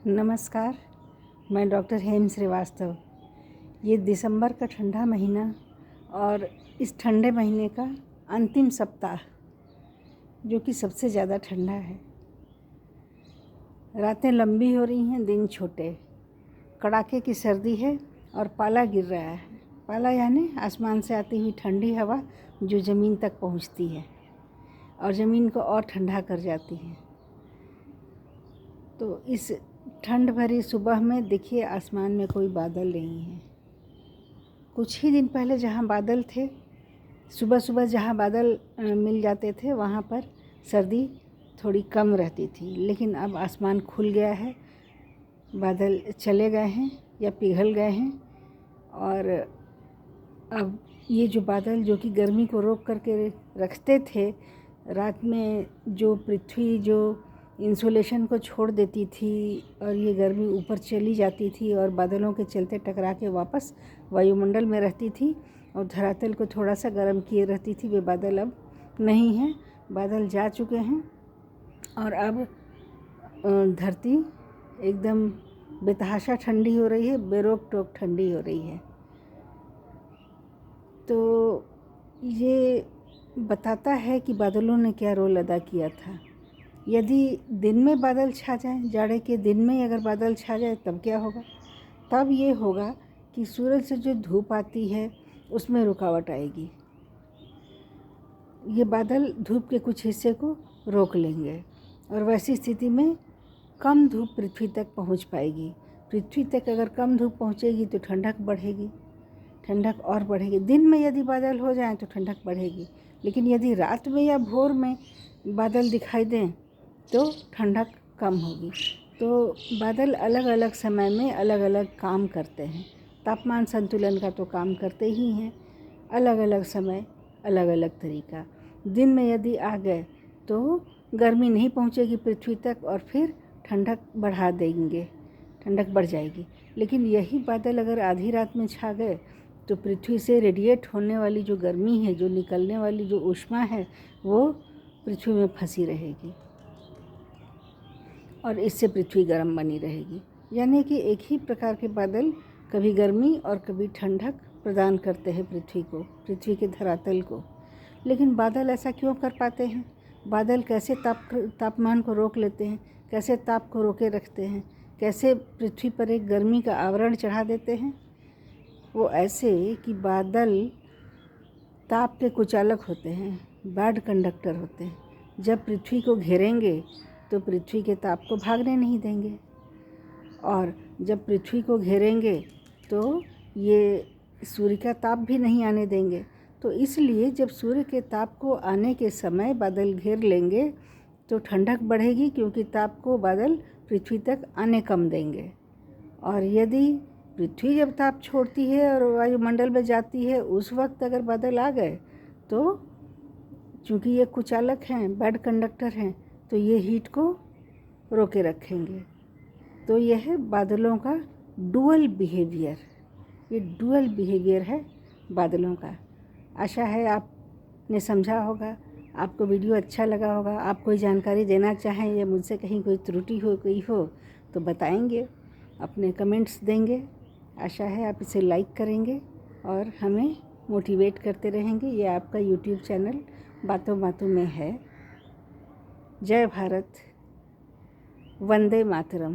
नमस्कार। मैं डॉक्टर हेम श्रीवास्तव। ये दिसंबर का ठंडा महीना और इस ठंडे महीने का अंतिम सप्ताह जो कि सबसे ज़्यादा ठंडा है। रातें लंबी हो रही हैं, दिन छोटे। कड़ाके की सर्दी है और पाला गिर रहा है। पाला यानी आसमान से आती हुई ठंडी हवा जो ज़मीन तक पहुंचती है और ज़मीन को और ठंडा कर जाती है। तो इस ठंड भरी सुबह में देखिए आसमान में कोई बादल नहीं है। कुछ ही दिन पहले जहाँ बादल थे, सुबह सुबह जहाँ बादल मिल जाते थे वहाँ पर सर्दी थोड़ी कम रहती थी, लेकिन अब आसमान खुल गया है, बादल चले गए हैं या पिघल गए हैं। और अब ये जो बादल जो कि गर्मी को रोक करके रखते थे, रात में जो पृथ्वी जो इंसुलेशन को छोड़ देती थी और ये गर्मी ऊपर चली जाती थी और बादलों के चलते टकरा के वापस वायुमंडल में रहती थी और धरातल को थोड़ा सा गर्म किए रहती थी, वे बादल अब नहीं हैं। बादल जा चुके हैं और अब धरती एकदम बेतहाशा ठंडी हो रही है, बेरोक टोक ठंडी हो रही है। तो ये बताता है कि बादलों ने क्या रोल अदा किया था। यदि दिन में बादल छा जाएं, जाड़े के दिन में अगर बादल छा जाए तब क्या होगा? तब ये होगा कि सूरज से जो धूप आती है उसमें रुकावट आएगी। ये बादल धूप के कुछ हिस्से को रोक लेंगे और वैसी स्थिति में कम धूप पृथ्वी तक पहुंच पाएगी। पृथ्वी तक अगर कम धूप पहुंचेगी तो ठंडक बढ़ेगी, ठंडक और बढ़ेगी। दिन में यदि बादल हो जाएं तो ठंडक बढ़ेगी, लेकिन यदि रात में या भोर में बादल दिखाई दें तो ठंडक कम होगी। तो बादल अलग अलग समय में अलग अलग काम करते हैं। तापमान संतुलन का तो काम करते ही हैं, अलग अलग समय अलग अलग तरीका। दिन में यदि आ गए तो गर्मी नहीं पहुंचेगी पृथ्वी तक और फिर ठंडक बढ़ा देंगे, ठंडक बढ़ जाएगी। लेकिन यही बादल अगर आधी रात में छा गए तो पृथ्वी से रेडिएट होने वाली जो गर्मी है, जो निकलने वाली जो ऊष्मा है, वो पृथ्वी में फंसी रहेगी और इससे पृथ्वी गर्म बनी रहेगी। यानी कि एक ही प्रकार के बादल कभी गर्मी और कभी ठंडक प्रदान करते हैं पृथ्वी को, पृथ्वी के धरातल को। लेकिन बादल ऐसा क्यों कर पाते हैं? बादल कैसे तापमान को रोक लेते हैं, कैसे ताप को रोके रखते हैं, कैसे पृथ्वी पर एक गर्मी का आवरण चढ़ा देते हैं? वो ऐसे कि बादल ताप के कुचालक होते हैं, बैड कंडक्टर होते हैं। जब पृथ्वी को घेरेंगे तो पृथ्वी के ताप को भागने नहीं देंगे, और जब पृथ्वी को घेरेंगे तो ये सूर्य का ताप भी नहीं आने देंगे। तो इसलिए जब सूर्य के ताप को आने के समय बादल घेर लेंगे तो ठंडक बढ़ेगी, क्योंकि ताप को बादल पृथ्वी तक आने कम देंगे। और यदि पृथ्वी जब ताप छोड़ती है और वायुमंडल में जाती है, उस वक्त अगर बादल आ गए तो चूँकि ये कुचालक हैं, बैड कंडक्टर हैं, तो ये हीट को रोके रखेंगे। तो यह है बादलों का डुअल बिहेवियर। ये डुअल बिहेवियर है बादलों का। आशा है आपने समझा होगा, आपको वीडियो अच्छा लगा होगा। आप कोई जानकारी देना चाहें या मुझसे कहीं कोई त्रुटि हो गई हो तो बताएंगे, अपने कमेंट्स देंगे। आशा है आप इसे लाइक करेंगे और हमें मोटिवेट करते रहेंगे। ये आपका यूट्यूब चैनल बातों बातों में है। जय भारत, वंदे मातरम।